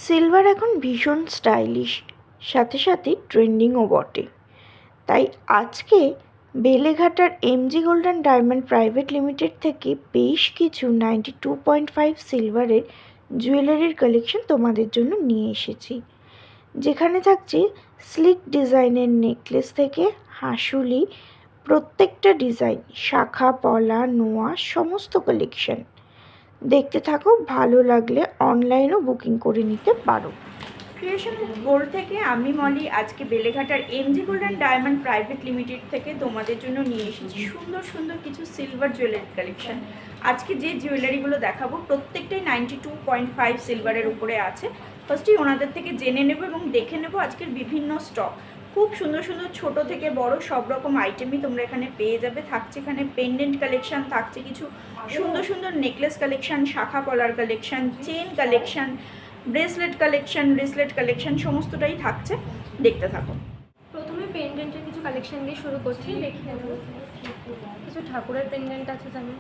Silver এখন ভীষণ stylish, সাথে সাথে ট্রেন্ডিংও বটে। তাই আজকে বেলেঘাটার MG gold and diamond private limited থেকে বেশ কিছু 92.5 সিলভারের জুয়েলারির কালেকশন তোমাদের জন্য নিয়ে এসেছি, যেখানে থাকছে স্লিক ডিজাইনের নেকলেস থেকে হাঁসুলি, প্রত্যেকটা ডিজাইন, শাখা, পলা, নোয়া, সমস্ত কালেকশন। দেখতে থাকো, ভালো লাগলে অনলাইনেও বুকিং করে নিতে পারো। ক্রিয়েশন গোল্ড থেকে আমি মলি আজকে বেলেঘাটার MG gold and diamond private limited থেকে তোমাদের জন্য নিয়ে এসেছি সুন্দর সুন্দর কিছু সিলভার জুয়েলারি কালেকশন। আজকে যে জুয়েলারিগুলো দেখাবো প্রত্যেকটাই 92.5 সিলভারের উপরে আছে। ফার্স্টেই ওনাদের থেকে জেনে নেব এবং দেখে নেব আজকের বিভিন্ন স্টক। খুব সুন্দর সুন্দর ছোট থেকে বড় সব রকম আইটেমই তোমরা এখানে পেয়ে যাবে। থাকছে এখানে পেন্ডেন্ট কালেকশন, থাকছে কিছু সুন্দর সুন্দর নেকলেস কালেকশন, শাখা পলার collection, chain collection, bracelet collection সমস্তটাই থাকছে। দেখতে থাকো। প্রথমে পেন্ডেন্টের কিছু কালেকশন দিয়ে শুরু করছি। দেখিয়ে দেবো কিছু ঠাকুরের পেন্ডেন্ট আছে যেমন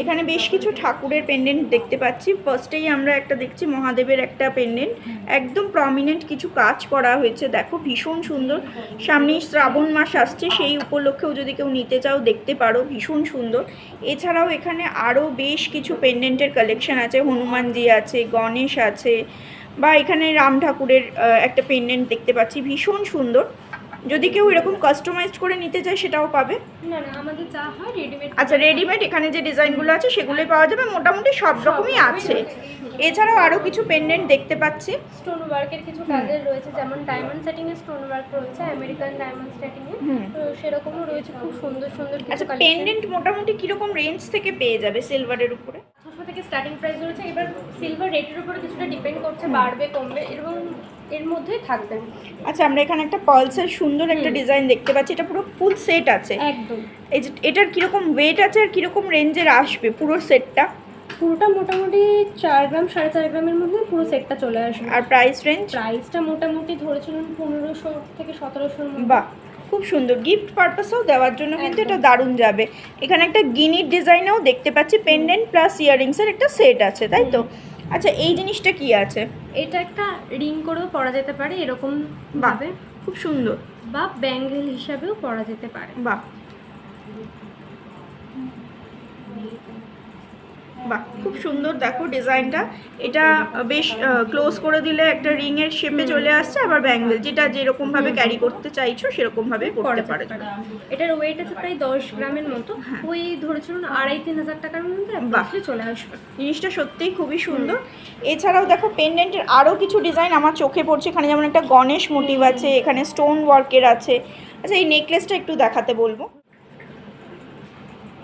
এখানে বেশ কিছু ঠাকুরের পেন্ডেন্ট দেখতে পাচ্ছি। ফার্স্টেই আমরা একটা দেখছি মহাদেবের একটা পেন্ডেন্ট, একদম প্রমিনেন্ট কিছু কাজ করা হয়েছে, দেখো ভীষণ সুন্দর। সামনেই শ্রাবণ মাস আসছে, সেই উপলক্ষেও যদি কেউ নিতে চাও দেখতে পারো, ভীষণ সুন্দর। এছাড়াও এখানে আরও বেশ কিছু পেন্ডেন্টের কালেকশন আছে, হনুমানজি আছে, গণেশ আছে, বা এখানে রাম ঠাকুরের একটা পেন্ডেন্ট দেখতে পাচ্ছি, ভীষণ সুন্দর। যদি কেউ এরকম কাস্টমাইজড করে নিতে চায় সেটাও পাবে। না না, আমাদের যা হয় রেডিমেড। আচ্ছা, রেডিমেড এখানে যে ডিজাইনগুলো আছে সেগুলোই পাওয়া যাবে, মোটামুটি সব রকমই আছে। এছাড়াও আরও কিছু পেন্ডেন্ট দেখতে পাচ্ছি। স্টোন ওয়ার্কের কিছু কাজের রয়েছে, যেমন ডায়মন্ড সেটিং এ স্টোন ওয়ার্ক রয়েছে, আমেরিকান ডায়মন্ড সেটিং এ, তো সেরকমও রয়েছে খুব সুন্দর সুন্দর কিছু আচ্ছা, কালেকশন। পেন্ডেন্ট মোটামুটি কিরকম রেঞ্জ থেকে পেয়ে যাবে সিলভারের উপরে? 600 থেকে স্টার্টিং প্রাইস রয়েছে। এবার সিলভার রেটের উপরে কিছুটা ডিপেন্ড করছে, বাড়বে কমবে, এবং এর মধ্যেই থাকবে। আচ্ছা, আমরা এখানে একটা পালসের সুন্দর একটা ডিজাইন দেখতে পাচ্ছি, এটা পুরো ফুল সেট আছে একদম। এই যে এটার কিরকম ওয়েট আছে আর কিরকম রেঞ্জের আসবে পুরো সেটটা? পুরোটা মোটামুটি 4 গ্রাম 4.5 গ্রামের মধ্যে পুরো সেটটা চলে আসবে। আর প্রাইস রেঞ্জ? প্রাইসটা মোটামুটি ধরেছিলাম 1500 থেকে 1700-র মধ্যে। বাহ, খুব সুন্দর। গিফট পারপাসেও দেওয়ার জন্য কিন্তু এটা দারুণ যাবে। এখানে একটা গিনির ডিজাইনেও দেখতে পাচ্ছি, পেন্ডেন্ট প্লাস ইয়াররিংসের একটা সেট আছে, তাই তো? আচ্ছা, এই জিনিসটা কি আছে? এটা একটা রিং করেও পরা যেতে পারে এরকম ভাবে, খুব সুন্দর। বা ব্যাঙ্গেল হিসাবেও পরা যেতে পারে। বাহ বাহ, খুব সুন্দর। দেখো ডিজাইনটা, এটা বেশ ক্লোজ করে দিলে একটা রিং এর শেপে চলে আসছে, আবার ব্যাঙ্গেল যেটা যেরকম ভাবে ক্যারি করতে চাইছো সেরকম ভাবে করতে পারো। এটার ওয়েট আছে প্রায় 10 গ্রামের মতো, ওই ধরেছিলেন 2500-3000 টাকার মধ্যে বাসলে চলে আসবে। জিনিসটা সত্যিই খুবই সুন্দর। এছাড়াও দেখো পেন্ডেন্টের আরও কিছু ডিজাইন আমার চোখে পড়ছে। এখানে যেমন একটা গণেশ মোটিভ আছে, এখানে স্টোন ওয়ার্কের আছে। আচ্ছা, এই নেকলেসটা একটু দেখাতে বলবো।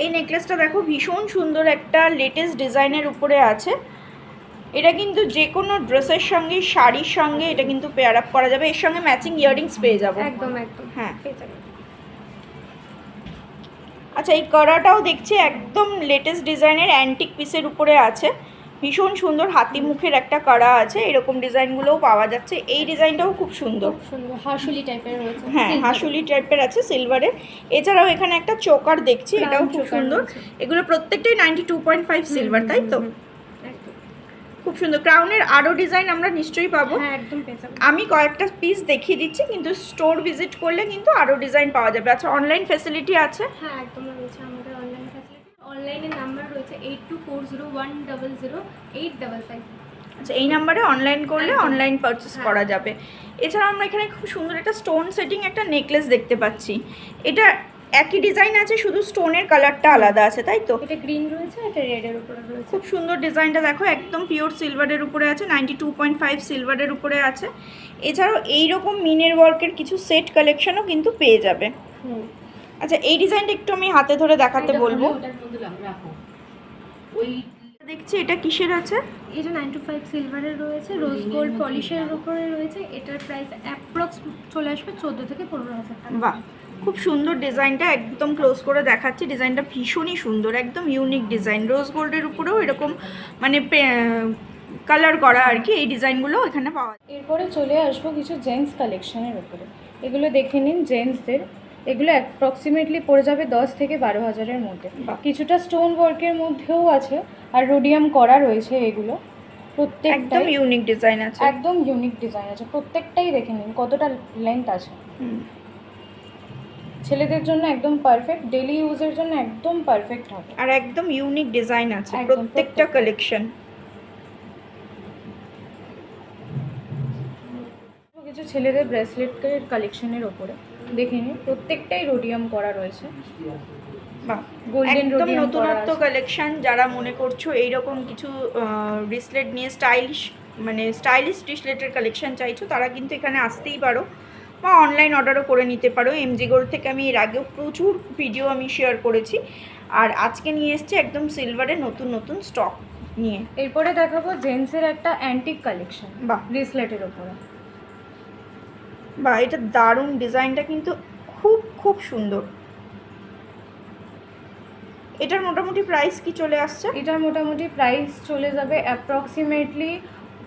এই নেকলেসটা দেখো ভীষণ সুন্দর, একটা লেটেস্ট ডিজাইনের উপরে আছে। এটা কিন্তু যে কোনো ড্রেসের সঙ্গে, শাড়ির সঙ্গে এটা কিন্তু পেয়ার আপ করা যাবে। এর সঙ্গে ম্যাচিং ইয়াররিংস পেয়ে যাবো। একদম একদম, হ্যাঁ পেয়ে যাবে। আচ্ছা, এই কড়াটাও দেখছি একদম লেটেস্ট ডিজাইনের অ্যান্টিক পিসের উপরে আছে, ভীষণ সুন্দর। হাতি মুখের একটা কড়া আছে, এরকম ডিজাইনগুলোও পাওয়া যাচ্ছে। এই ডিজাইনটাও খুব সুন্দর, সুন্দর হাঁসুলি টাইপের রয়েছে। হ্যাঁ, হাঁসুলি টাইপের আছে সিলভারের। এছাড়াও এখানে একটা চোকার দেখছি, এটাও খুব সুন্দর। এগুলো প্রত্যেকটাই 92.5 সিলভার, তাই তো? খুব সুন্দর। ক্রাউনের আরও ডিজাইন আমরা নিশ্চয়ই পাবো। হ্যাঁ, একদম পেয়ে যাবে। আমি কয়েকটা পিস দেখিয়ে দিচ্ছি, কিন্তু স্টোর ভিজিট করলে কিন্তু আরও ডিজাইন পাওয়া যাবে। আচ্ছা, অনলাইন ফ্যাসিলিটি আছে? হ্যাঁ, একদম রয়েছে আমাদের অনলাইন ফ্যাসিলিটি। অনলাইনে নাম্বার রয়েছে 8240100855। আচ্ছা, এই নাম্বারে অনলাইন করলে অনলাইন পারচেস করা যাবে। এছাড়া আমরা এখানে খুব সুন্দর একটা স্টোন সেটিং একটা নেকলেস দেখতে পাচ্ছি। এটা একই ডিজাইন আছে, শুধু স্টোনের কালারটা আলাদা আছে, তাই তো? এটা গ্রিন রয়েছে, এটা রেডের উপরে রয়েছে। খুব সুন্দর ডিজাইনটা দেখো, একদম পিওর সিলভারের উপরে আছে, 92.5 সিলভারের উপরে আছে। এছাড়াও এইরকম মিনের ওয়ার্কের কিছু সেট কালেকশনও কিন্তু পেয়ে যাবে। আচ্ছা, এই ডিজাইনটা একটু আমি হাতে ধরে দেখাতে বলবো। দেখছি এটা কিসের আছে? এটা 925 সিলভারের রয়েছে, রোজ গোল্ড পলিশের উপরে রয়েছে। এটার প্রাইস অ্যাপ্রক্স চলে আসবে 14 থেকে 15,000 টাকা। বাহ, খুব সুন্দর ডিজাইনটা, একদম ক্লোজ করে দেখাচ্ছি। ডিজাইনটা ভীষণই সুন্দর, একদম ইউনিক ডিজাইন। রোজ গোল্ডের উপরেও এরকম মানে কালার করা আর কি, এই ডিজাইনগুলো এখানে পাওয়া যায়। এরপরে চলে আসবো কিছু জেন্টস কালেকশনের উপরে। এগুলো দেখে নিন জেন্টসদের। এগুলো অ্যাপ্রক্সিমেটলি পড়ে যাবে 10 থেকে 12,000-এর মধ্যে। কিছুটা স্টোন ওয়ার্কের মধ্যেও আছে, আর রোডিয়াম করা রয়েছে এগুলো। প্রত্যেকটাই একদম ইউনিক ডিজাইন আছে। একদম ইউনিক ডিজাইন আছে, প্রত্যেকটাই দেখে নিন কতটা লেন্থ আছে। ছেলেদের জন্য একদম পারফেক্ট, ডেলি ইউজের জন্য একদম পারফেক্ট হবে। আর একদম ইউনিক ডিজাইন আছে একদম, প্রত্যেকটা প্রত্যেকটা। কালেকশন। কিছু ছেলেদের ব্রেসলেটের কালেকশনের ওপরে দেখে নিন, প্রত্যেকটাই রোডিয়াম করা রয়েছে। বাহ, গোল্ডেন একদম রোডিয়াম করা নতুনত্ব আছে। কালেকশন। যারা মনে করছো এইরকম কিছু ব্রেসলেট নিয়ে স্টাইলিশ ব্রেসলেটের কালেকশন চাইছো, তারা কিন্তু এখানে আসতেই পারো বা অনলাইন অর্ডারও করে নিতে পারো। এমজি গোল্ড থেকে আমি এর আগেও প্রচুর ভিডিও আমি শেয়ার করেছি, আর আজকে নিয়ে এসেছি একদম সিলভারের নতুন নতুন স্টক নিয়ে। এরপরে দেখাবো জেন্টসের একটা অ্যান্টিক কালেকশন বাহ ব্রেসলেটের ওপরে। বা এটা দারুণ, ডিজাইনটা কিন্তু খুব খুব সুন্দর। এটার মোটামুটি প্রাইস কি চলে আসছে? এটার মোটামুটি প্রাইস চলে যাবে অ্যাপ্রক্সিমেটলি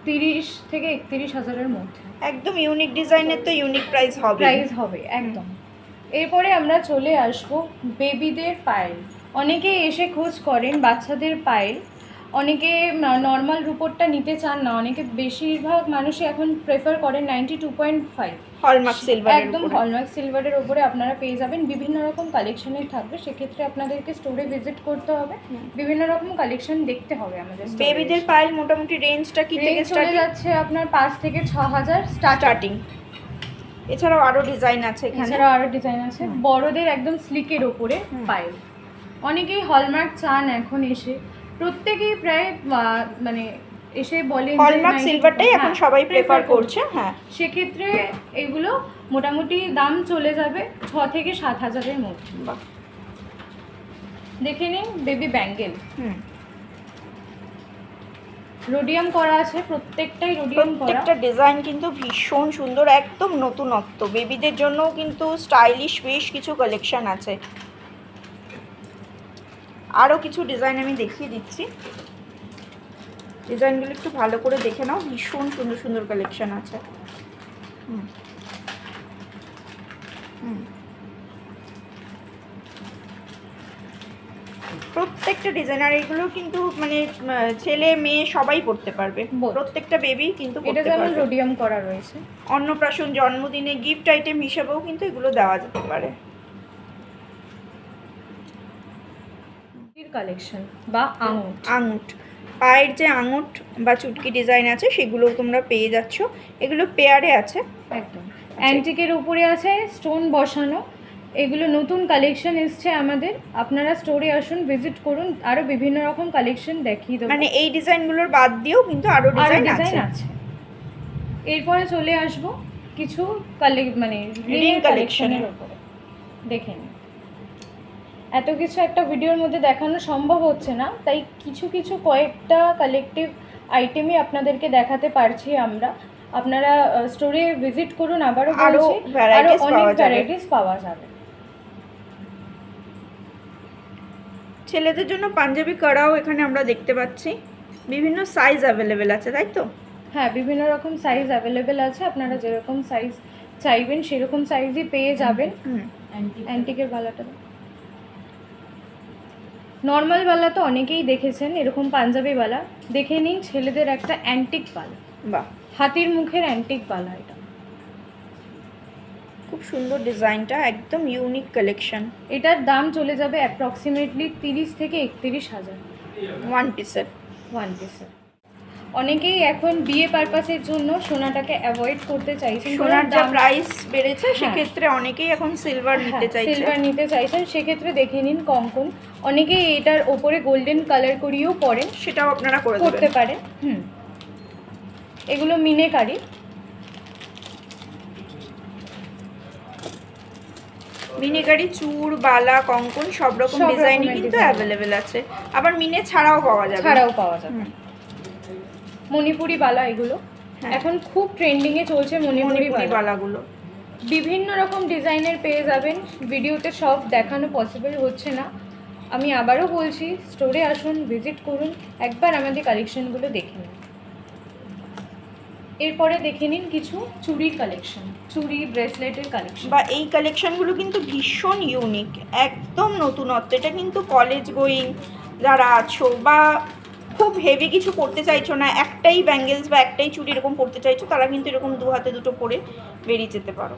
30 থেকে 31 হাজারের মধ্যে। একদম ইউনিক ডিজাইনের তো ইউনিক প্রাইস হবে। একদম। এরপরে আমরা চলে আসবো বেবিদের পায়েল। অনেকেই এসে খোঁজ করেন বাচ্চাদের পায়েল, অনেকে নর্মাল রুপোরটা নিতে চান না, অনেকে বেশিরভাগ মানুষই এখন প্রেফার করেন 92.5 হলমার্ক সিলভারের একদম হলমার্ক সিলভারের ওপরে আপনারা পেয়ে যাবেন। বিভিন্ন রকম কালেকশনের থাকবে, সেক্ষেত্রে আপনাদেরকে স্টোরে ভিজিট করতে হবে, বিভিন্ন রকম কালেকশন দেখতে হবে আমাদের। বেবিদের পায়েল মোটামুটি রেঞ্জটা কি থেকে চলে যাচ্ছে আপনার 5 থেকে 6 হাজার স্টার্টিং। এছাড়াও আরো ডিজাইন আছে এখানে। এছাড়াও আরো ডিজাইন আছে বড়দের একদম স্লিকের ওপরে পায়েল। অনেকেই হলমার্ক চান এখন এসে, প্রত্যেকেই প্রায় মানে এসে বলেন হলমার্ক সিলভারটাই এখন সবাই প্রেফার করছে। হ্যাঁ, সেক্ষেত্রে এগুলো মোটামুটি দাম চলে যাবে 6 থেকে 7 হাজারের মধ্যে। দেখে নিন বেবি ব্যাঙ্গেল, রোডিয়াম করা আছে, প্রত্যেকটাই রোডিয়াম করা। প্রত্যেকটা ডিজাইন কিন্তু ভীষণ সুন্দর, একদম নতুনত্ব। বেবিদের জন্যও কিন্তু স্টাইলিশ বেশ কিছু কালেকশন আছে। আরও কিছু ডিজাইন আমি দেখিয়ে দিচ্ছি, ডিজাইনগুলো একটু ভালো করে দেখে নাও। ভীষণ সুন্দর সুন্দর কালেকশন আছে। প্রত্যেকটা ডিজাইন, আর এগুলো কিন্তু মানে ছেলে মেয়ে সবাই পড়তে পারবে, প্রত্যেকটা বেবি কিন্তু এটা যেমন রোডিয়াম করা রয়েছে। অন্নপ্রাশন, জন্মদিনে গিফট আইটেম হিসেবেও কিন্তু এগুলো দেওয়া যেতে পারে। কালেকশন বা আঙুট, পায়ের যে আঙুট বা চুটকি ডিজাইন আছে সেগুলো তোমরা পেয়ে যাচ্ছ। এগুলো পেয়ারে আছে, একদম অ্যান্টিকের উপরে আছে স্টোন বসানো। এগুলো নতুন কালেকশন এসছে আমাদের, আপনারা স্টোরে আসুন, ভিজিট করুন, আরো বিভিন্ন রকম কালেকশন দেখিয়ে দেবো। মানে এই ডিজাইনগুলোর বাদ দিয়েও কিন্তু আরো ডিজাইন আছে। এরপরে চলে আসবো কিছু মানে রিং কালেকশনের উপরে। দেখে নিন, এত কিছু একটা ভিডিওর মধ্যে দেখানো সম্ভব হচ্ছে না, তাই কিছু কিছু কয়েকটা কালেকটিভ আইটেমই আপনাদেরকে দেখাতে পারছি আমরা। আপনারা স্টোরে ভিজিট করুন, আবারও বলছি আরো অনেক ভ্যারাইটিস পাওয়া যাবে। ছেলেদের জন্য পাঞ্জাবি করাও এখানে আমরা দেখতে পাচ্ছি, বিভিন্ন সাইজ অ্যাভেলেবেল আছে, তাই তো? হ্যাঁ, বিভিন্ন রকম সাইজ অ্যাভেলেবেল আছে, আপনারা যেরকম সাইজ চাইবেন সেরকম সাইজই পেয়ে যাবেন। অ্যান্টিকের বালাটা, নর্মাল বালা তো অনেকেই দেখেছেন, এরকম পাঞ্জাবি বালা দেখে নিন। ছেলেদের একটা অ্যান্টিক বালা, বাহ, হাতির মুখের অ্যান্টিক বালা, এটা খুব সুন্দর ডিজাইনটা, একদম ইউনিক কালেকশন। এটার দাম চলে যাবে অ্যাপ্রক্সিমেটলি 30 থেকে 31 হাজার ওয়ান পিসের। অনেকেই এখন বিয়ে পারপাসের জন্য সোনাটাকে অ্যাভয়েড করতে চাইছেন, সোনার যা প্রাইস বেড়েছে সেক্ষেত্রে অনেকেই এখন সিলভার নিতে চাইছেন। সেক্ষেত্রে দেখে নিন কঙ্কন, অনেকেই এটার ওপরে গোল্ডেন কালার করিয়েও পরেন, সেটাও আপনারা করতে পারেন। এগুলো মিনেকারি, মিনেকারি চূড়, বালা, কঙ্কন সব রকম ডিজাইনই কিন্তু অ্যাভেলেবেল আছে। আবার মিনে ছাড়াও পাওয়া যাবে। মণিপুরি বালা, এগুলো এখন খুব ট্রেন্ডিং এ চলছে মণিপুরি বালাগুলো। বিভিন্ন রকম ডিজাইনের পেয়ে যাবেন, ভিডিওতে সব দেখানো পসিবল হচ্ছে না। আমি আবারও বলছি, স্টোরে আসুন, ভিজিট করুন, একবার আমাদের কালেকশনগুলো দেখে নিন। এরপরে দেখে নিন কিছু চুড়ির কালেকশন, চুড়ি ব্রেসলেটের কালেকশন। বা এই কালেকশনগুলো কিন্তু ভীষণ ইউনিক, একদম নতুনত্ব। এটা কিন্তু কলেজ গোয়িং যারা আছো বা খুব খুব হেভি কিছু পরতে চাইছো না, একটাই ব্যাঙ্গেলস বা একটাই চুড়ি এরকম পরতে চাইছো, তারা কিন্তু এরকম দু হাতে দুটো পরে বেরিয়ে যেতে পারো।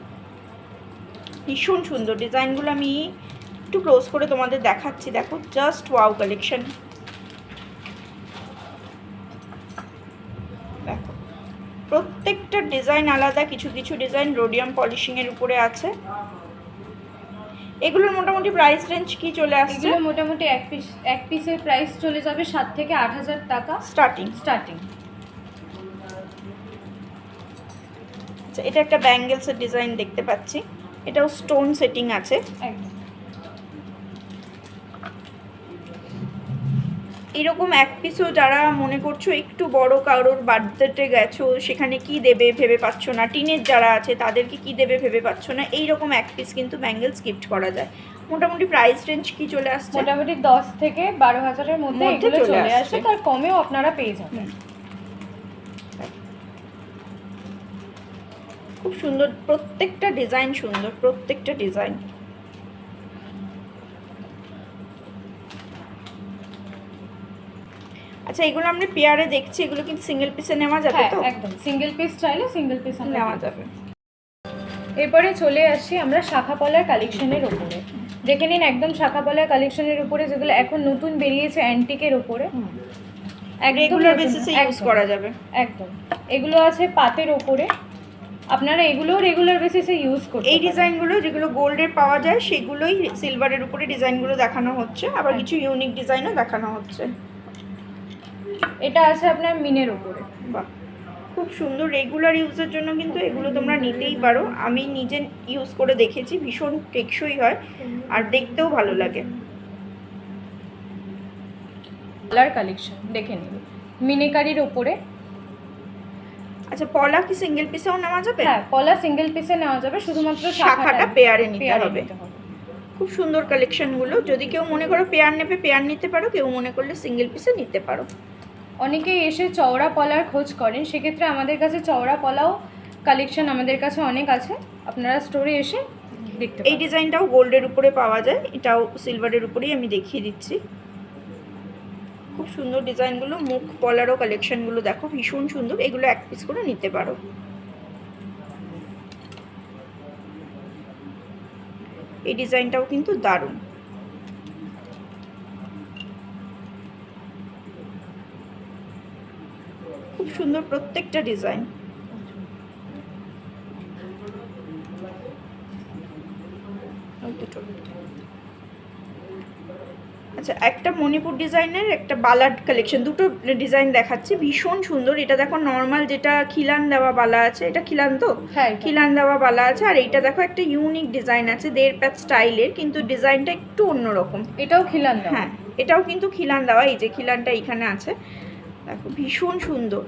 ভীষণ সুন্দর ডিজাইনগুলো। আমি একটু ক্লোজ করে তোমাদের দেখাচ্ছি, দেখো জাস্ট ওয়াও কালেকশন। দেখো প্রত্যেকটা ডিজাইন আলাদা, কিছু কিছু ডিজাইন রোডিয়াম পলিশিংয়ের উপরে আছে। এগুলোর মোটামুটি প্রাইস রেঞ্জ কি চলে আসছে? এগুলো মোটামুটি এক পিসের প্রাইস চলে যাবে 7 থেকে 8,000 টাকা স্টার্টিং। আচ্ছা, এটা একটা ব্যাঙ্গেলসের ডিজাইন দেখতে পাচ্ছি, এটাও স্টোন সেটিং আছে একদম। এরকম এক পিসও যারা মনে করছো একটু বড় কারোর বার্থডেতে গেছো, সেখানে কি দেবে ভেবে পাচ্ছ না, টিনের যারা আছে তাদেরকে কি দেবে ভেবে পাচ্ছ না, এইরকম এক পিস কিন্তু ব্যাঙ্গেলস গিফট করা যায়। মোটামুটি প্রাইস রেঞ্জ কি চলে আসছে? মোটামুটি 10 থেকে 12,000-এর মধ্যে এগুলো চলে আসছে, তার কমেও আপনারা পেয়ে যাবেন। খুব সুন্দর, প্রত্যেকটা ডিজাইন সুন্দর, প্রত্যেকটা ডিজাইন। আচ্ছা, এগুলো আমরা পেয়ারে দেখছি, এগুলো কিন্তু সিঙ্গেল পিসে নেওয়া যাবে তো? একদম, সিঙ্গেল পিস চাইলে সিঙ্গেল পিস নেওয়া যাবে। এরপরে চলে আসছি আমরা শাখা পলার কালেকশনের উপরে। দেখে নিন একদম শাখা পলার কালেকশনের উপরে, যেগুলো এখন নতুন বেরিয়েছে অ্যান্টিকের উপরে, রেগুলার বেসিসে ইউজ করা যাবে। একদম। এগুলো আছে পাতের উপরে, আপনারা এগুলোও রেগুলার বেসিসে ইউজ করতে এই পারেন। ডিজাইনগুলো যেগুলো গোল্ডের পাওয়া যায় সেগুলোই সিলভারের উপরে ডিজাইনগুলো দেখানো হচ্ছে, আবার কিছু ইউনিক ডিজাইনও দেখানো হচ্ছে। এটা আছে আপনার মিনের উপরে। বাহ, খুব সুন্দর। রেগুলার ইউজের জন্য কিন্তু এগুলো তোমরা নিতেই পারো। আমি নিজে ইউজ করে দেখেছি, ভীষণ টেকসই হয় আর দেখতেও ভালো লাগে। কালার কালেকশন দেখে নিন মিনেকারির উপরে। আচ্ছা, পলা কি সিঙ্গেল পিসেও নেওয়া যাবে? হ্যাঁ, পলা সিঙ্গেল পিসে নেওয়া যাবে, শুধুমাত্র শাখাটা পেয়ারে নিতে হবে। খুব সুন্দর কালেকশনগুলো। যদি কেউ মনে করো পেয়ার নেবে, পেয়ার নিতে পারো, কেউ মনে করলে সিঙ্গেল পিসে নিতে পারো। অনেকেই এসে চওড়া পলার খোঁজ করেন, সেক্ষেত্রে আমাদের কাছে চওড়া পলাও কালেকশন আমাদের কাছে অনেক আছে, আপনারা স্টোরে এসে দেখতে পারেন। এই ডিজাইনটাও গোল্ডের উপরে পাওয়া যায়, এটাও সিলভারের উপরেই আমি দেখিয়ে দিচ্ছি। খুব সুন্দর ডিজাইনগুলো। মুখ পলারও কালেকশনগুলো দেখো, ভীষণ সুন্দর। এগুলো এক পিস করে নিতে পারো। এই ডিজাইনটাও কিন্তু দারুণ। খুব সুন্দর প্রত্যেকটা ডিজাইন। আচ্ছা, একটা মণিপুর ডিজাইনের একটা বালার কালেকশন, দুটো ডিজাইন দেখাচ্ছি, ভীষণ সুন্দর। এটা দেখো নর্মাল যেটা খিলান দেওয়া বালা আছে, এটা খিলান তো? হ্যাঁ, খিলান দেওয়া বালা আছে। আর এইটা দেখো একটা ইউনিক ডিজাইন আছে, 1.5 প্যাচ স্টাইলের, কিন্তু ডিজাইনটা একটু অন্যরকম। এটাও খিলান দেওয়া। হ্যাঁ, এটাও কিন্তু খিলান দেওয়া। এই যে খিলানটা এখানে আছে, দেখো ভীষণ সুন্দর।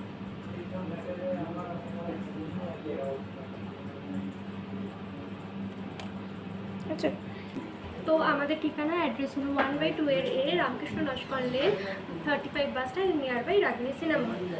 আচ্ছা, তো আমাদের ঠিকানা অ্যাড্রেস হলো 1/2 এর Ramkrishna Laskar lane, 35 bus stand near by Ragini cinema হল।